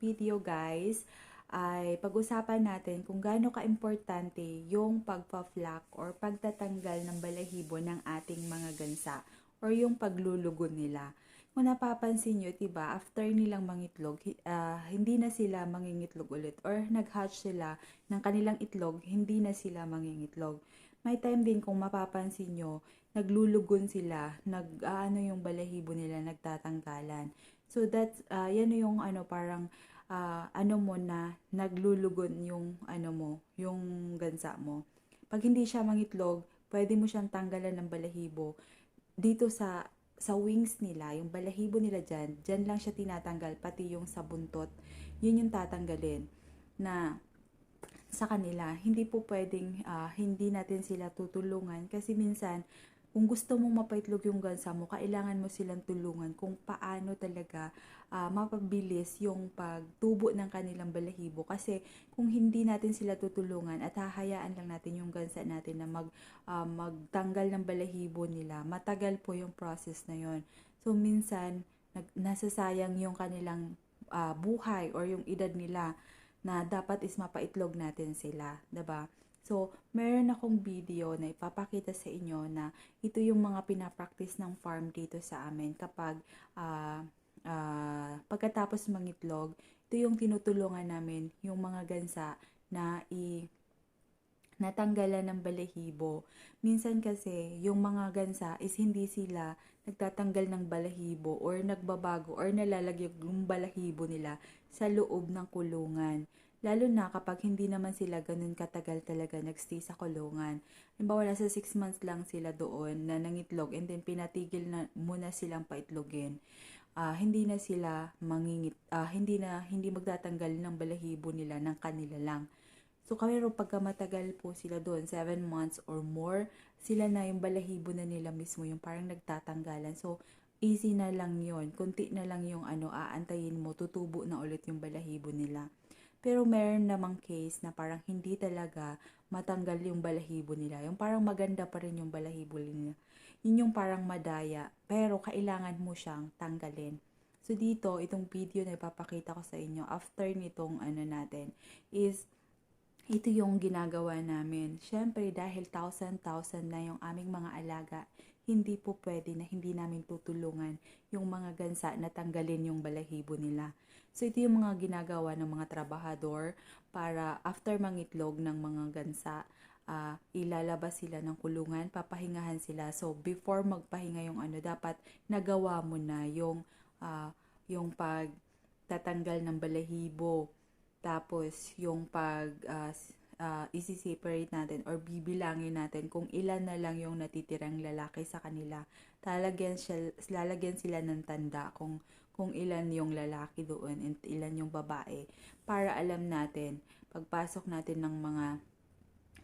video guys ay pag-usapan natin kung gaano ka-importante yung pagpa-flock or pagtatanggal ng balahibo ng ating mga gansa or yung paglulugon nila. Kung napapansin nyo, diba, after nilang mangitlog, hindi na sila mangingitlog ulit or nag-hatch sila ng kanilang itlog, hindi na sila mangingitlog. May time din kung mapapansin nyo, naglulugon sila, yung balahibo nila, nagtatanggalan. So that's yan yung parang mo na naglulugon yung yung gansa mo. Pag hindi siya mangitlog, pwede mo siyang tanggalan ng balahibo dito sa wings nila, yung balahibo nila diyan lang siya tinatanggal, pati yung sa buntot. Yun yung tatanggalin na sa kanila. Hindi po pwedeng hindi natin sila tutulungan kasi minsan kung gusto mong mapaitlog yung gansa mo, kailangan mo silang tulungan kung paano talaga mapabilis yung pagtubo ng kanilang balahibo. Kasi kung hindi natin sila tutulungan at hahayaan lang natin yung gansa natin na magtanggal ng balahibo nila, matagal po yung process na yon. So minsan, nasasayang yung kanilang buhay or yung edad nila na dapat is mapaitlog natin sila, 'di ba? So, meron akong video na ipapakita sa inyo na ito yung mga pinapractice ng farm dito sa amin kapag pagkatapos mangitlog, ito yung tinutulungan namin yung mga gansa na natanggalan ng balahibo. Minsan kasi, yung mga gansa is hindi sila nagtatanggal ng balahibo or nagbabago or nalalagay yung balahibo nila sa loob ng kulungan. Lalo na kapag hindi naman sila ganun katagal talaga nagstay sa kulungan. Halimbawa, nasa 6 months lang sila doon na nangitlog and then pinatigil na muna silang paitlogin. Hindi na sila hindi magtatanggal ng balahibo nila ng kanila lang. So, pero pagka matagal po sila doon, 7 months or more, sila na yung balahibo na nila mismo, yung parang nagtatanggalan. So, easy na lang yon, kunti na lang yung aantayin mo, tutubo na ulit yung balahibo nila. Pero meron namang case na parang hindi talaga matanggal yung balahibo nila. Yung parang maganda pa rin yung balahibo nila. Yun yung parang madaya, pero kailangan mo siyang tanggalin. So dito, itong video na ipapakita ko sa inyo after nitong natin is ito yung ginagawa namin. Siyempre, dahil 1,000 na yung aming mga alaga, hindi po pwede na hindi namin tutulungan yung mga gansa na tanggalin yung balahibo nila. So, ito yung mga ginagawa ng mga trabahador para after mangitlog ng mga gansa, ilalabas sila ng kulungan, papahingahan sila. So, before magpahinga yung dapat nagawa mo na yung pagtatanggal ng balahibo. Tapos, yung isi-separate natin or bibilangin natin kung ilan na lang yung natitirang lalaki sa kanila. Lalagyan sila ng tanda kung ilan yung lalaki doon and ilan yung babae. Para alam natin, pagpasok natin ng mga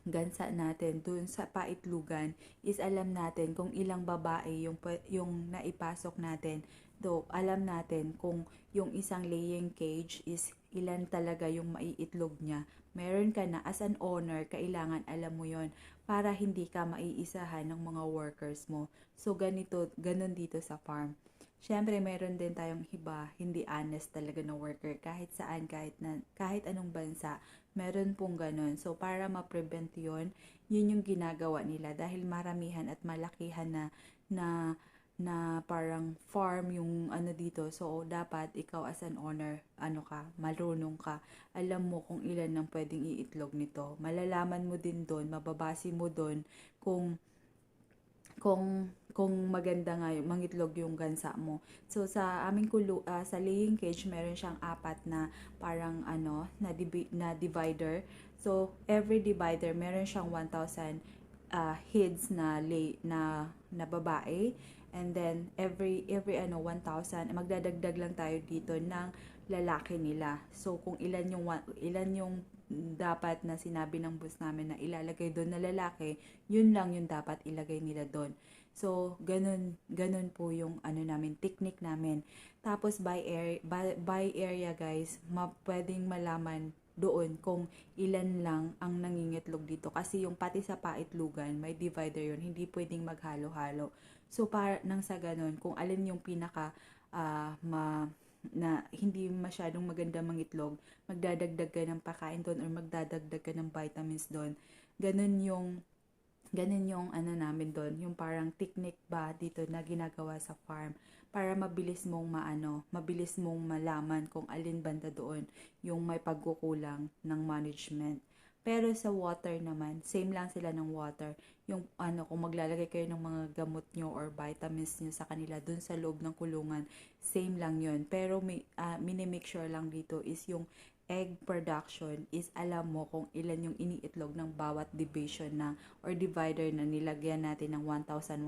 gansa natin dun sa paitlugan is alam natin kung ilang babae yung naipasok natin. Do alam natin kung yung isang laying cage is ilan talaga yung maiitlog niya. Meron ka na as an owner, kailangan alam mo yon para hindi ka maiisahan ng mga workers mo. So ganun dito sa farm. Siyempre, meron din tayong iba, hindi honest talaga na worker. Kahit saan, kahit anong bansa, meron pong ganun. So, para ma-prevent yun yung ginagawa nila. Dahil maramihan at malakihan na parang farm yung dito. So, dapat ikaw as an owner, marunong ka. Alam mo kung ilan ang pwedeng iitlog nito. Malalaman mo din doon, mababase mo doon kung maganda nga yung mangitlog yung gansa mo. So sa aming sa laying cage meron siyang 4 na parang na divider. So every divider meron siyang 1,000 heads na babae, and then every 1,000 magdadagdag lang tayo dito ng lalaki nila. So kung ilan yung dapat na sinabi ng boss namin na ilalagay doon na lalaki, yun lang yung dapat ilagay nila doon. So, ganun po yung namin, technique namin. Tapos by area guys, pwedeng malaman doon kung ilan lang ang nangingitlog dito. Kasi yung pati sa paitlugan, may divider yun, hindi pwedeng maghalo-halo. So, nang sa ganun, kung alin yung pinaka na hindi masyadong maganda mangitlog, magdadagdag ka ng pakain doon or magdadagdag ka ng vitamins doon. Ganun yung ano namin doon, yung parang technique ba dito na ginagawa sa farm para mabilis mong malaman kung alin banda doon yung may pagkukulang ng management. Pero sa water naman, same lang sila ng water. Yung kung maglalagay kayo ng mga gamot nyo or vitamins nyo sa kanila dun sa loob ng kulungan, same lang yun. Pero minimake sure lang dito is yung egg production is alam mo kung ilan yung iniitlog ng bawat division na or divider na nilagyan natin ng 1,000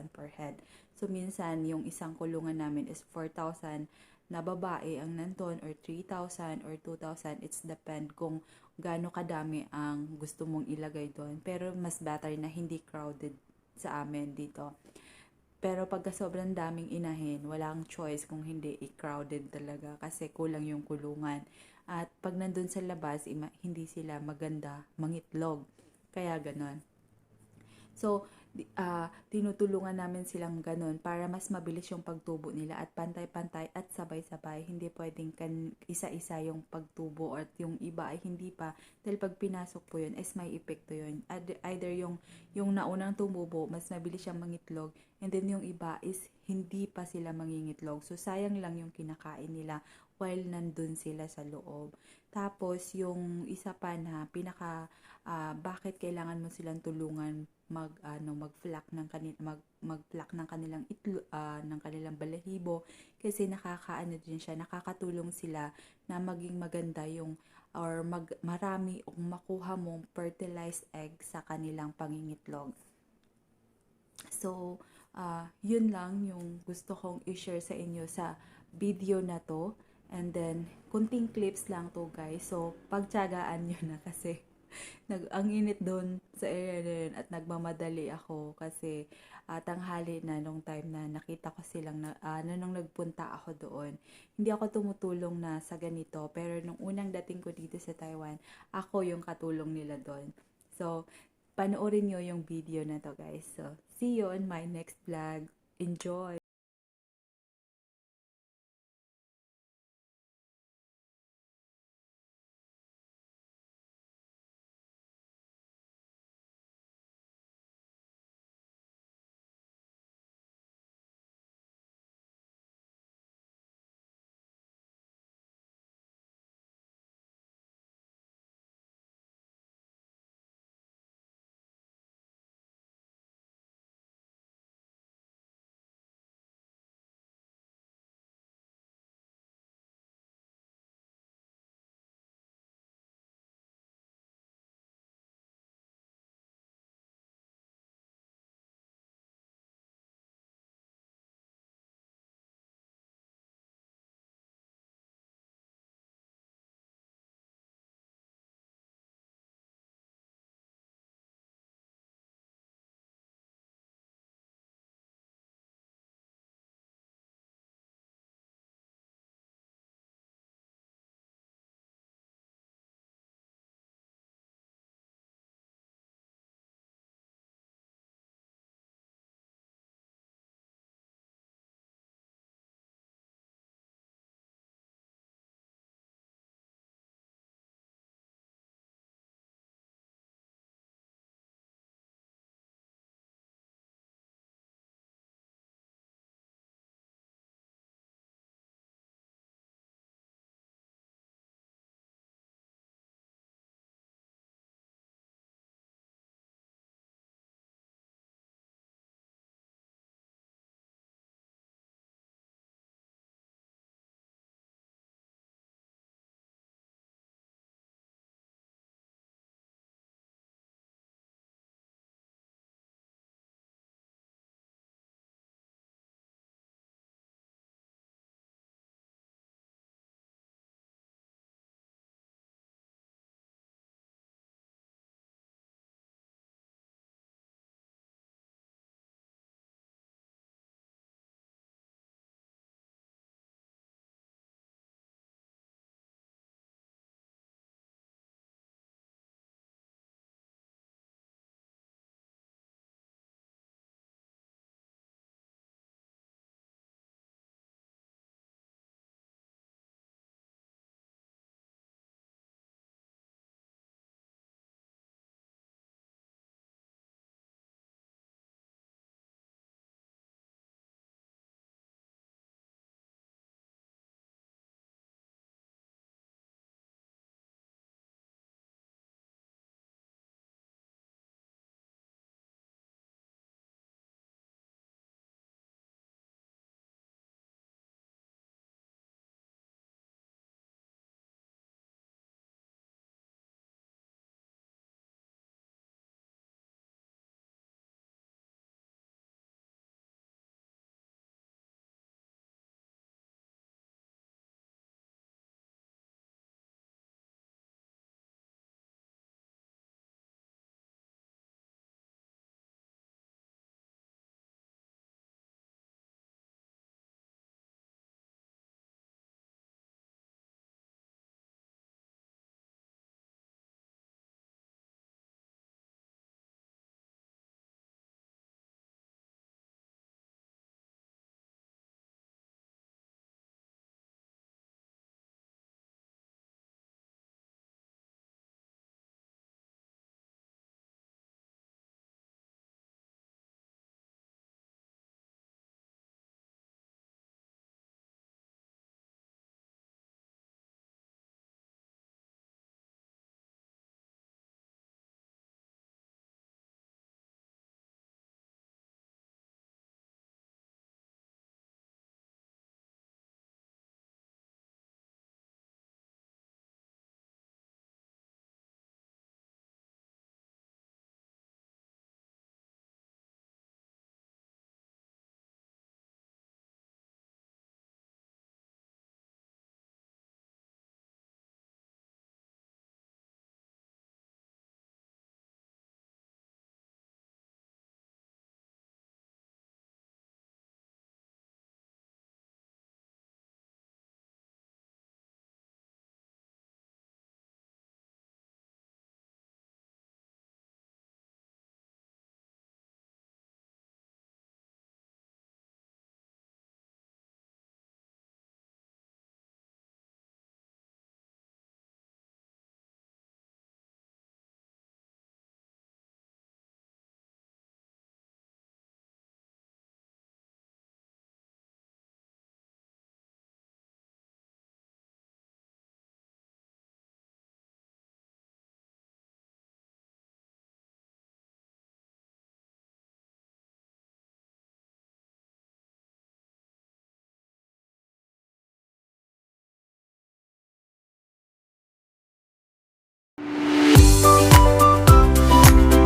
per head. So, minsan, yung isang kulungan namin is 4,000 na babae ang nanton or 3,000 or 2,000. It's depend kung gaano kadami ang gusto mong ilagay doon. Pero mas better na hindi crowded sa amin dito. Pero pagka sobrang daming inahin, walang choice kung hindi i-crowded talaga kasi kulang yung kulungan. At pag nandun sa labas, hindi sila maganda mangitlog. Kaya ganon. So, tinutulungan namin silang ganun para mas mabilis yung pagtubo nila at pantay-pantay at sabay-sabay. Hindi pwedeng isa-isa yung pagtubo at yung iba ay hindi pa. Dahil pag pinasok po yun, is may epekto yun. Either yung naunang tumubo, mas mabilis siyang mangitlog. And then yung iba is hindi pa sila mangingitlog. So, sayang lang yung kinakain nila while nandun sila sa loob. Tapos, yung isa pa na bakit kailangan mo silang tulungan mag-flock ng kanilang ng kanilang balahibo kasi din siya, nakakatulong sila na maging maganda yung or marami o makuha mong fertilized egg sa kanilang pangingitlog. So, yun lang yung gusto kong i-share sa inyo sa video na to. And then, kunting clips lang to guys. So, pagtiyagaan nyo na kasi ang init doon sa area na yun at nagmamadali ako kasi tanghali na nung time na nakita ko silang nung nagpunta ako doon. Hindi ako tumutulong na sa ganito pero nung unang dating ko dito sa Taiwan, ako yung katulong nila doon. So, panoorin nyo yung video na to guys. So, see you on my next vlog. Enjoy!